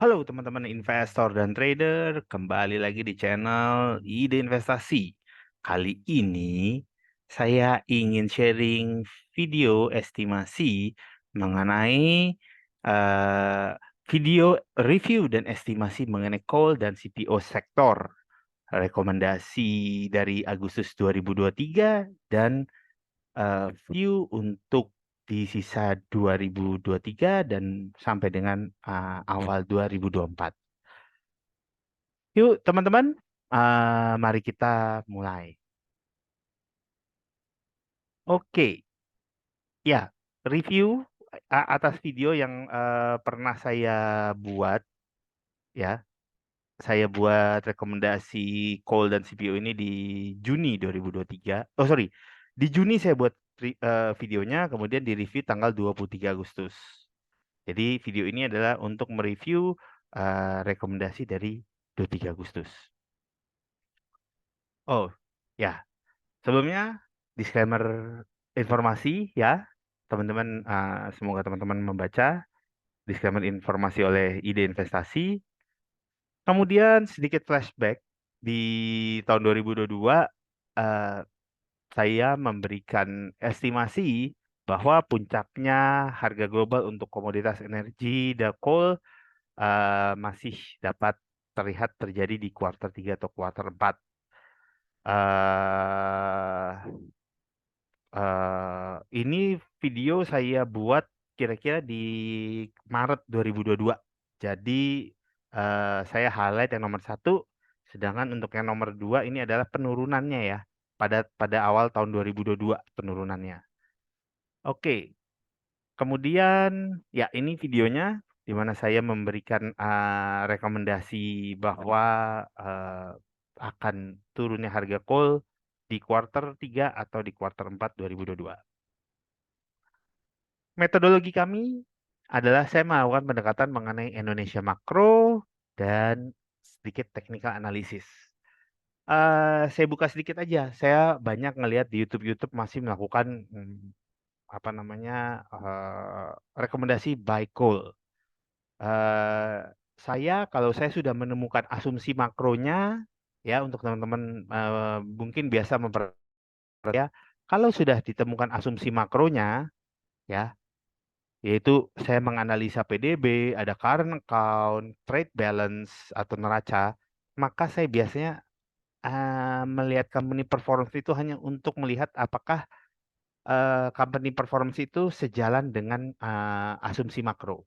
Halo teman-teman investor dan trader, kembali lagi di channel Ide Investasi. Kali ini saya ingin sharing video estimasi mengenai eh, video review dan estimasi mengenai coal dan CPO sektor. Rekomendasi dari Agustus 2023 dan view untuk di sisa 2023 dan sampai dengan awal 2024. Yuk teman-teman, mari kita mulai. Oke, ya, review atas video yang pernah saya buat, ya. Saya buat rekomendasi call dan CPO ini di Juni 2023. Oh sorry, di Juni saya buat videonya, kemudian di review tanggal 23 Agustus. Jadi video ini adalah untuk mereview rekomendasi dari 23 Agustus. Oh, ya. Sebelumnya disclaimer informasi ya, teman-teman, semoga teman-teman membaca disclaimer informasi oleh Ide Investasi. Kemudian sedikit flashback di tahun 2022, eh, saya memberikan estimasi bahwa puncaknya harga global untuk komoditas energi dan coal masih dapat terlihat terjadi di kuartal 3 atau kuartal 4. Ini video saya buat kira-kira di Maret 2022. Jadi saya highlight yang nomor satu, sedangkan untuk yang nomor dua ini adalah penurunannya ya. Pada awal tahun 2022 penurunannya. Oke, kemudian ya ini videonya di mana saya memberikan rekomendasi bahwa eh, akan turunnya harga coal di kuartal 3 atau di kuartal 4 2022. Metodologi kami adalah saya melakukan pendekatan mengenai Indonesia makro dan sedikit technical analysis. Saya buka sedikit aja. Saya banyak ngelihat di YouTube masih melakukan apa namanya rekomendasi buy call. Eh, kalau saya sudah menemukan asumsi makronya, ya untuk teman-teman mungkin biasa ya, kalau sudah ditemukan asumsi makronya, ya yaitu saya menganalisa PDB, ada current account, trade balance atau neraca, maka saya biasanya melihat company performance itu hanya untuk melihat apakah company performance itu sejalan dengan asumsi makro.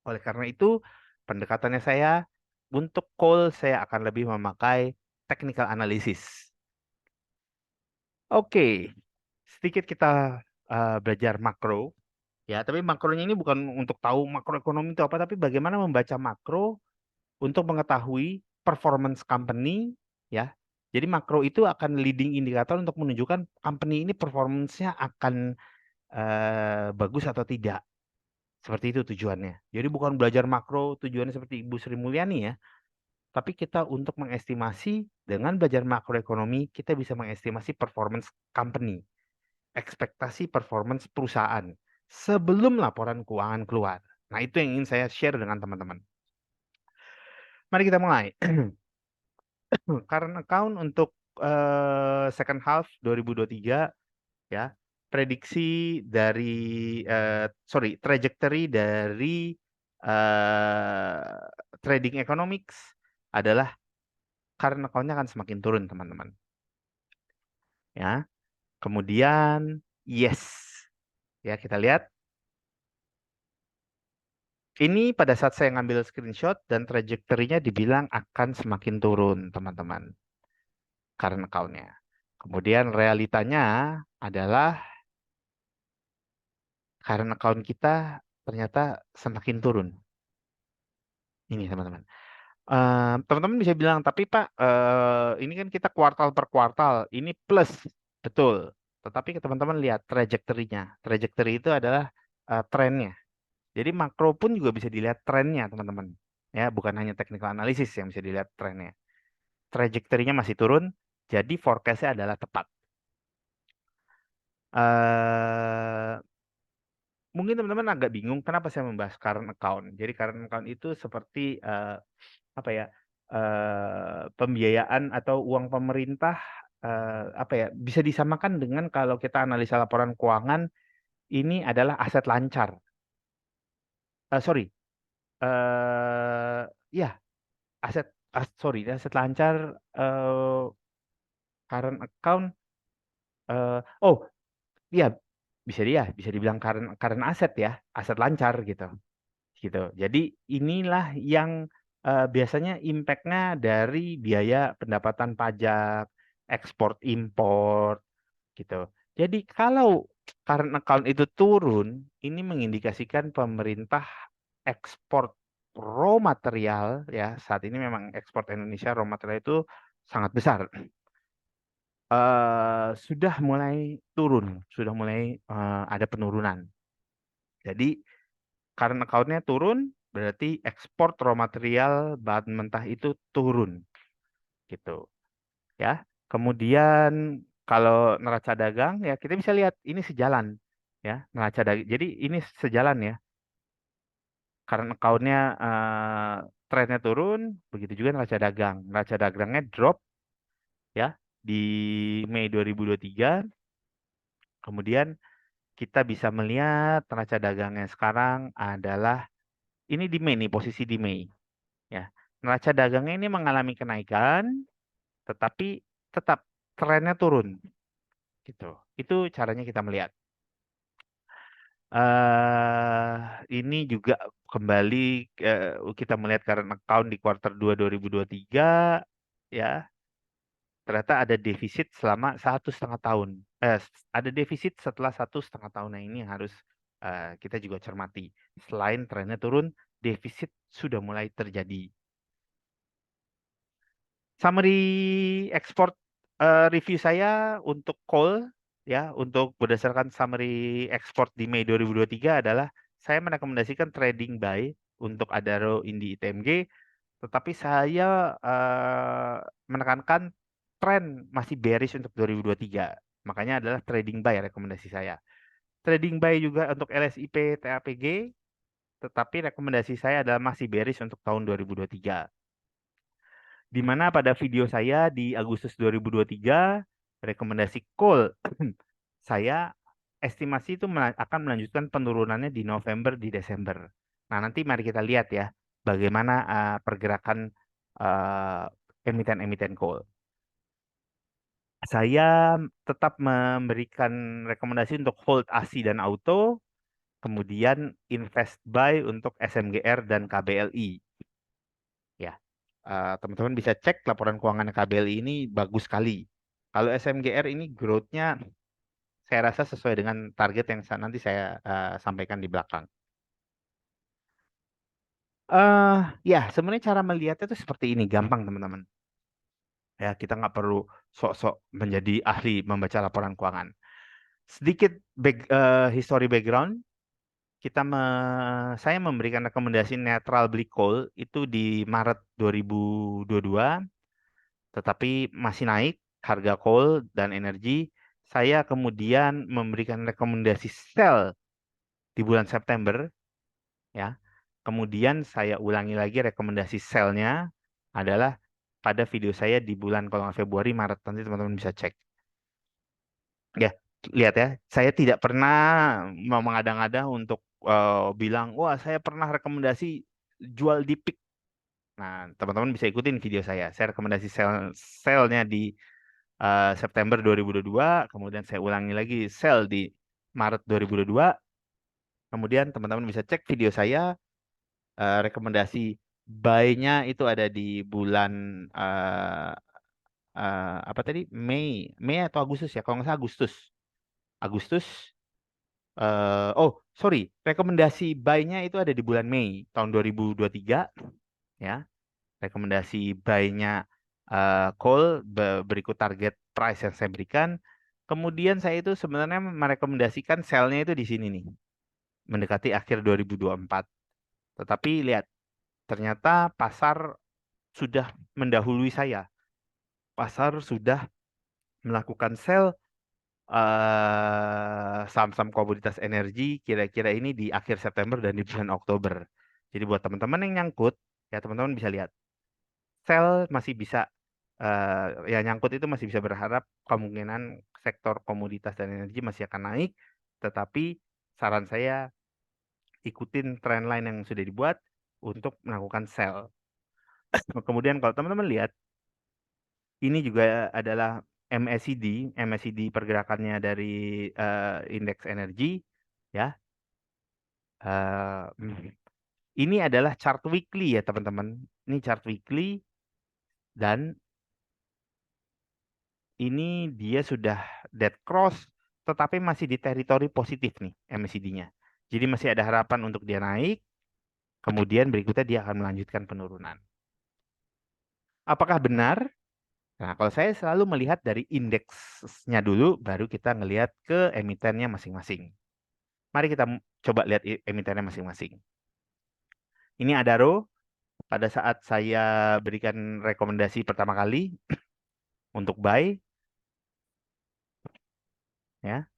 Oleh karena itu, pendekatannya saya untuk call saya akan lebih memakai technical analysis. Oke, sedikit kita belajar makro. Ya, tapi makronya ini bukan untuk tahu makroekonomi itu apa, tapi bagaimana membaca makro untuk mengetahui performance company, ya. Jadi makro itu akan leading indikator untuk menunjukkan company ini performance-nya akan bagus atau tidak. Seperti itu tujuannya. Jadi bukan belajar makro tujuannya seperti Ibu Sri Mulyani ya, tapi kita untuk mengestimasi dengan belajar makroekonomi, kita bisa mengestimasi performance company, ekspektasi performance perusahaan sebelum laporan keuangan keluar. Nah, itu yang ingin saya share dengan teman-teman. Mari kita mulai. Current account untuk second half 2023 ya. Prediksi dari trajectory dari trading economics adalah current account-nya akan semakin turun, teman-teman. Ya. Kemudian yes. Ya, kita lihat. Ini pada saat saya ngambil screenshot dan trajektorinya dibilang akan semakin turun, teman-teman. Current account-nya. Kemudian realitanya adalah current account kita ternyata semakin turun. Ini, teman-teman. Teman-teman bisa bilang, tapi Pak, ini kan kita kuartal per kuartal. Ini plus. Betul. Tetapi teman-teman lihat trajektorinya. Trajektori itu adalah trennya. Jadi makro pun juga bisa dilihat trennya, teman-teman. Ya, bukan hanya technical analysis yang bisa dilihat trennya. Trajektorinya masih turun, jadi forecast-nya adalah tepat. mungkin teman-teman agak bingung kenapa saya membahas current account. Jadi current account itu seperti apa ya, pembiayaan atau uang pemerintah, apa ya, bisa disamakan dengan kalau kita analisa laporan keuangan, ini adalah aset lancar. Sorry, ya sorry, aset lancar, current account, oh ya, bisa dibilang current aset ya, aset lancar gitu. Gitu. Jadi inilah yang biasanya impact-nya dari biaya pendapatan pajak, ekspor impor gitu. Jadi kalau current account itu turun, ini mengindikasikan pemerintah ekspor raw material ya, saat ini memang ekspor Indonesia raw material itu sangat besar. Sudah mulai turun, sudah mulai ada penurunan. Jadi karena account-nya turun, berarti ekspor raw material bahan mentah itu turun, gitu ya. Kemudian kalau neraca dagang ya kita bisa lihat ini sejalan ya neraca dagang. Jadi ini sejalan ya. Karena account-nya trennya turun, begitu juga neraca dagang. Neraca dagangnya drop ya di Mei 2023. Kemudian kita bisa melihat neraca dagangnya sekarang adalah ini di Mei nih, posisi di Mei. Ya, neraca dagangnya ini mengalami kenaikan, tetapi tetap trennya turun, gitu. Itu caranya kita melihat. Ini juga kembali kita melihat current account di kuartal 2 2023, ya, ternyata ada defisit selama 1,5 tahun. Ada defisit setelah 1,5 tahun. Nah, ini yang harus kita juga cermati. Selain trennya turun, defisit sudah mulai terjadi. Summary export review saya untuk coal ya, untuk berdasarkan summary export di Mei 2023 adalah saya merekomendasikan trading buy untuk Adaro Indi ITMG, tetapi saya menekankan tren masih bearish untuk 2023. Makanya adalah trading buy rekomendasi saya. Trading buy juga untuk LSIP TAPG, tetapi rekomendasi saya adalah masih bearish untuk tahun 2023. Di mana pada video saya di Agustus 2023, rekomendasi call saya estimasi itu akan melanjutkan penurunannya di November, di Desember. Nah, nanti mari kita lihat ya, bagaimana pergerakan emiten-emiten call. Saya tetap memberikan rekomendasi untuk hold ASI dan auto, kemudian invest buy untuk SMGR dan KBLI. Ya, teman-teman bisa cek laporan keuangan KBLI ini bagus sekali. Kalau SMGR ini growth-nya saya rasa sesuai dengan target yang nanti saya sampaikan di belakang. Ya, sebenarnya cara melihatnya itu seperti ini, gampang teman-teman. Ya, kita nggak perlu sok-sok menjadi ahli membaca laporan keuangan. Sedikit history background, saya memberikan rekomendasi netral beli coal itu di Maret 2022. Tetapi masih naik harga coal dan energi. Saya kemudian memberikan rekomendasi sell di bulan September, ya. Kemudian saya ulangi lagi rekomendasi sell-nya adalah pada video saya di bulan kalau nggak Februari, Maret. Nanti teman-teman bisa cek. Ya, lihat ya. Saya tidak pernah mau mengada-ngada untuk bilang, wah saya pernah rekomendasi jual di peak. Nah, teman-teman bisa ikutin video saya. Saya rekomendasi sell-nya di September 2022, kemudian saya ulangi lagi sell di Maret 2022. Kemudian teman-teman bisa cek video saya, rekomendasi buy-nya itu ada di bulan apa tadi? Mei atau Agustus ya? Kalau nggak salah Agustus. Agustus. Oh, sorry, rekomendasi buy-nya itu ada di bulan Mei tahun 2023, ya. Rekomendasi buy-nya call berikut target price yang saya berikan. Kemudian saya itu sebenarnya merekomendasikan sell-nya itu di sini nih, mendekati akhir 2024. Tetapi lihat, ternyata pasar sudah mendahului saya. Pasar sudah melakukan sell saham-saham komoditas energi kira-kira ini di akhir September dan di bulan Oktober. Jadi buat teman-teman yang nyangkut, ya teman-teman bisa lihat, sell masih bisa, ya nyangkut itu masih bisa berharap kemungkinan sektor komoditas dan energi masih akan naik, tetapi saran saya ikutin trendline yang sudah dibuat untuk melakukan sell. Kemudian kalau teman-teman lihat, ini juga adalah MACD, MACD pergerakannya dari indeks energi, ya. Eh, ini adalah chart weekly ya teman-teman. Ini chart weekly dan ini dia sudah dead cross, tetapi masih di teritori positif nih MACD-nya. Jadi masih ada harapan untuk dia naik. Kemudian berikutnya dia akan melanjutkan penurunan. Apakah benar? Nah, kalau saya selalu melihat dari indeksnya dulu, baru kita ngelihat ke emitennya masing-masing. Mari kita coba lihat emitennya masing-masing. Ini Adaro, pada saat saya berikan rekomendasi pertama kali untuk buy, ya,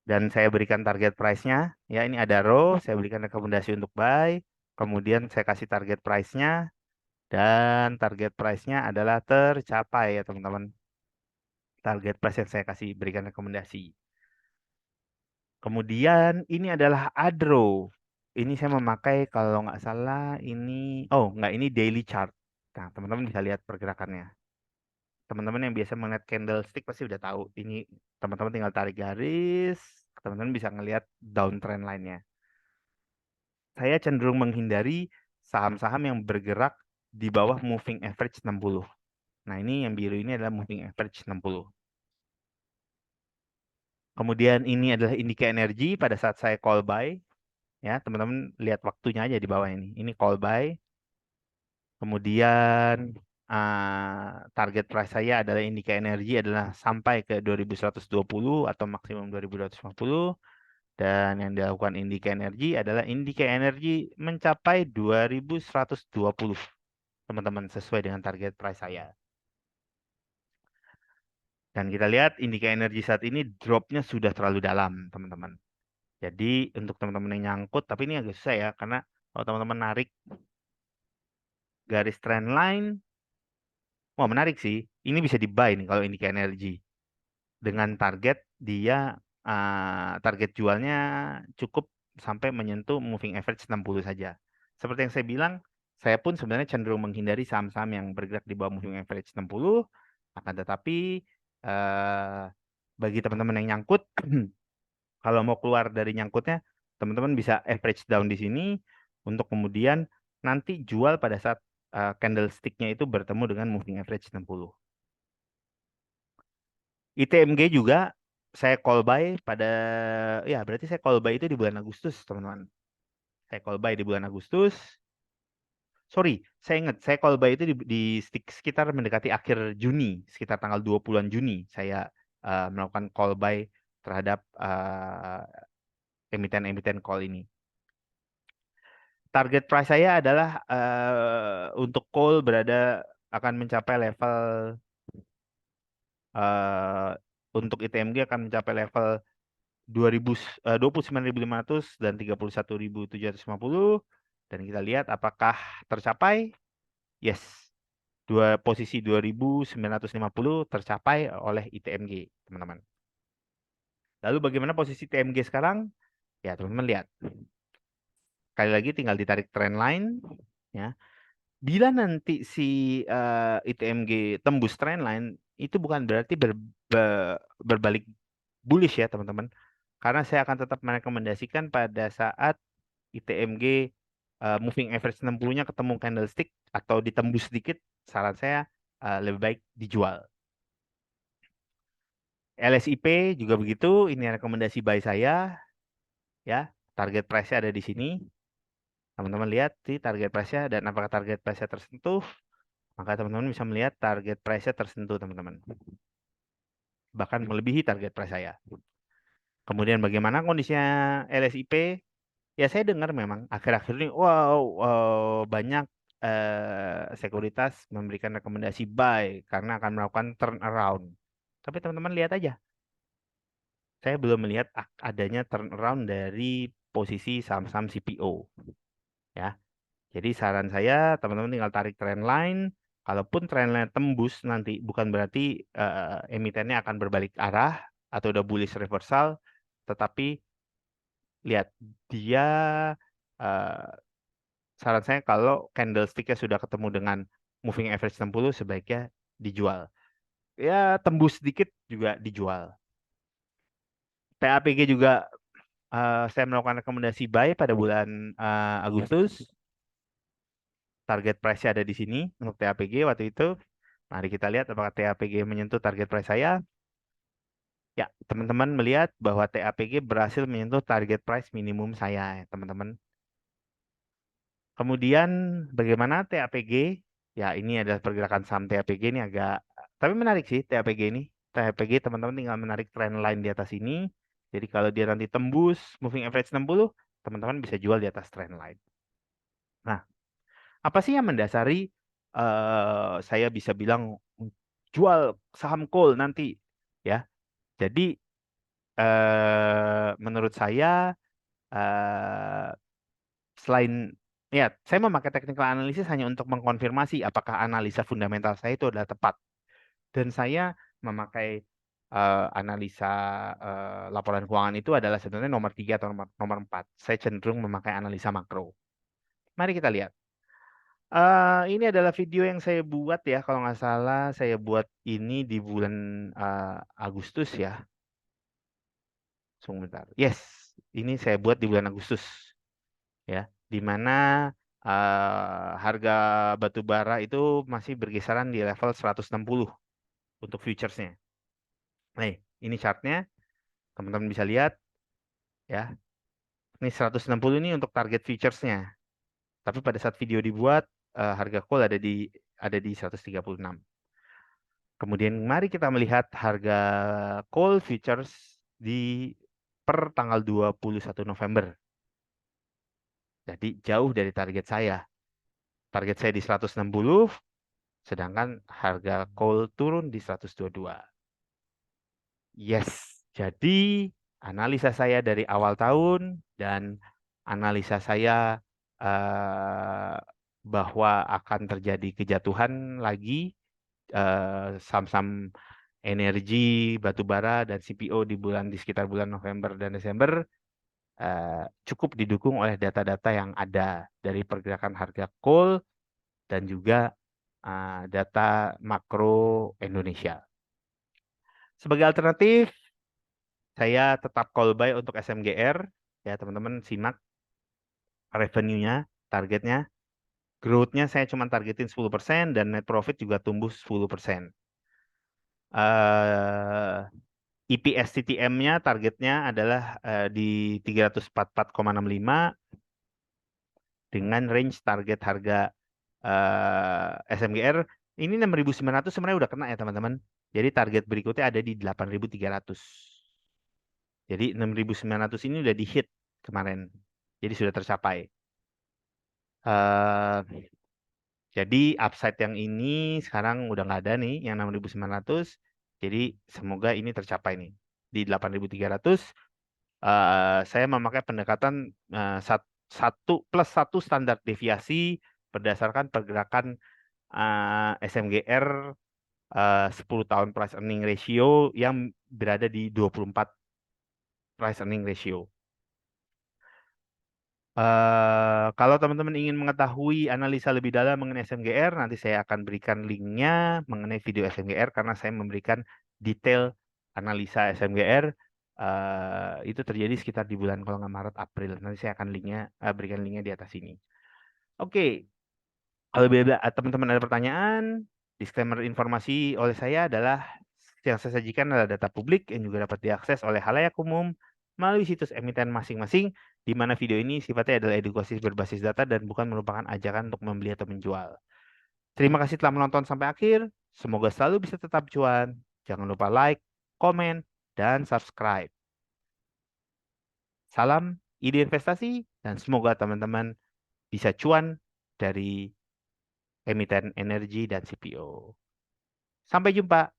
dan saya berikan target price-nya, ya ini Adaro, saya berikan rekomendasi untuk buy, kemudian saya kasih target price-nya, dan target price-nya adalah tercapai ya teman-teman. Target price yang saya kasih berikan rekomendasi. Kemudian ini adalah Adro. Ini saya memakai kalau nggak salah oh nggak, ini daily chart. Nah teman-teman bisa lihat pergerakannya. Teman-teman yang biasa melihat candlestick pasti udah tahu. Ini teman-teman tinggal tarik garis, teman-teman bisa ngelihat downtrend line-nya. Saya cenderung menghindari saham-saham yang bergerak di bawah moving average 60. Nah, ini yang biru ini adalah moving average 60. Kemudian ini adalah indika energi pada saat saya call buy. Ya, teman-teman lihat waktunya aja di bawah ini. Ini call buy. Kemudian target price saya adalah indika energi adalah sampai ke 2120 atau maksimum 2250. Dan yang dilakukan indika energi adalah indika energi mencapai 2120. Teman-teman, sesuai dengan target price saya. Dan kita lihat indika energi saat ini dropnya sudah terlalu dalam, teman-teman. Jadi untuk teman-teman yang nyangkut, tapi ini agak susah ya, karena kalau teman-teman narik garis trend line, wah menarik sih. Ini bisa di buy nih kalau indika energi. Dengan target dia, target jualnya cukup sampai menyentuh moving average 60 saja. Seperti yang saya bilang, saya pun sebenarnya cenderung menghindari saham-saham yang bergerak di bawah moving average 60, akan tetapi eh, bagi teman-teman yang nyangkut, kalau mau keluar dari nyangkutnya, teman-teman bisa average down di sini untuk kemudian nanti jual pada saat candlestick-nya itu bertemu dengan moving average 60. ITMG juga saya call buy pada, ya berarti saya call buy itu di bulan Agustus, teman-teman. Saya call buy di bulan Agustus. Sorry, saya ingat, saya call buy itu di sekitar mendekati akhir Juni, sekitar tanggal 20-an Juni, saya melakukan call buy terhadap emiten-emiten call ini. Target price saya adalah untuk call berada akan mencapai level, uh, untuk ITMG akan mencapai level 29.500 dan 31.750, dan kita lihat apakah tercapai. Yes, posisi 2.950 tercapai oleh ITMG, teman-teman. Lalu bagaimana posisi TMG sekarang? Ya, teman-teman lihat. Sekali lagi tinggal ditarik trend line, ya. Bila nanti si ITMG tembus trend line, itu bukan berarti berbalik bullish ya, teman-teman. Karena saya akan tetap merekomendasikan pada saat ITMG moving average 60-nya ketemu candlestick atau ditembus sedikit, saran saya lebih baik dijual. LSIP juga begitu, ini rekomendasi buy saya, ya. Target price-nya ada di sini. Teman-teman lihat sih target price-nya, dan apakah target price-nya tersentuh, maka teman-teman bisa melihat target price-nya tersentuh, teman-teman. Bahkan melebihi target price saya. Kemudian bagaimana kondisinya LSIP? Ya saya dengar memang akhir-akhir ini, wow, banyak sekuritas memberikan rekomendasi buy karena akan melakukan turnaround. Tapi teman-teman lihat aja, saya belum melihat adanya turnaround dari posisi saham-saham CPO. Ya, jadi saran saya teman-teman tinggal tarik trend line. Kalaupun trend line tembus nanti bukan berarti emitennya akan berbalik arah atau udah bullish reversal, tetapi lihat dia uh, saran saya kalau candlestick-nya sudah ketemu dengan moving average 60 sebaiknya dijual. Ya tembus sedikit juga dijual. TAPG juga saya melakukan rekomendasi buy pada bulan Agustus. Target price-nya ada di sini untuk TAPG waktu itu. Mari kita lihat apakah TAPG menyentuh target price saya. Ya, teman-teman melihat bahwa TAPG berhasil menyentuh target price minimum saya, ya, teman-teman. Kemudian bagaimana TAPG? Ya, ini adalah pergerakan saham TAPG ini agak, tapi menarik sih TAPG ini. TAPG teman-teman tinggal menarik trend line di atas ini. Jadi kalau dia nanti tembus moving average 60, teman-teman bisa jual di atas trend line. Nah, apa sih yang mendasari saya bisa bilang jual saham coal nanti? Ya, jadi menurut saya eh, selain ya, saya memakai technical analysis hanya untuk mengkonfirmasi apakah analisa fundamental saya itu adalah tepat. Dan saya memakai analisa laporan keuangan itu adalah sebenarnya nomor 3 atau nomor 4. Saya cenderung memakai analisa makro. Mari kita lihat. Ini adalah video yang saya buat ya, kalau nggak salah saya buat ini di bulan Agustus ya. Sebentar. Yes, ini saya buat di bulan Agustus ya, di mana harga batu bara itu masih berkisaran di level 160 untuk futuresnya. Nih, ini chartnya, teman-teman bisa lihat ya. Ini 160 ini untuk target futuresnya. Tapi pada saat video dibuat, harga call ada di 136. Kemudian mari kita melihat harga call futures di per tanggal 21 November. Jadi jauh dari target saya. Target saya di 160, sedangkan harga call turun di 122. Yes, jadi analisa saya dari awal tahun dan analisa saya eh, bahwa akan terjadi kejatuhan lagi saham-saham energi, batubara, dan CPO di sekitar bulan November dan Desember cukup didukung oleh data-data yang ada dari pergerakan harga coal dan juga data makro Indonesia. Sebagai alternatif, saya tetap call buy untuk SMGR. Ya, teman-teman simak revenue-nya, targetnya. Growth-nya saya cuma targetin 10% dan net profit juga tumbuh 10%. EPS TTM-nya targetnya adalah di 344,65 dengan range target harga SMGR ini 6.900 sebenarnya udah kena ya teman-teman. Jadi target berikutnya ada di 8.300. Jadi 6.900 ini udah di hit kemarin. Jadi sudah tercapai. Eh jadi upside yang ini sekarang udah nggak ada nih yang 6.900. Jadi semoga ini tercapai nih di 8.300. Saya memakai pendekatan satu standar deviasi berdasarkan pergerakan SMGR 10 tahun price earning ratio yang berada di 24 price earning ratio. Kalau teman-teman ingin mengetahui analisa lebih dalam mengenai SMGR, nanti saya akan berikan linknya mengenai video SMGR karena saya memberikan detail analisa SMGR. Itu terjadi sekitar di bulan kalau nggak Maret April. Nanti saya akan berikan linknya di atas ini. Oke, kalau teman-teman ada pertanyaan, disclaimer informasi oleh saya adalah yang saya sajikan adalah data publik yang juga dapat diakses oleh halayak umum melalui situs emiten masing-masing, di mana video ini sifatnya adalah edukasi berbasis data dan bukan merupakan ajakan untuk membeli atau menjual. Terima kasih telah menonton sampai akhir. Semoga selalu bisa tetap cuan. Jangan lupa like, komen, dan subscribe. Salam ide investasi dan semoga teman-teman bisa cuan dari emiten energi dan CPO. Sampai jumpa.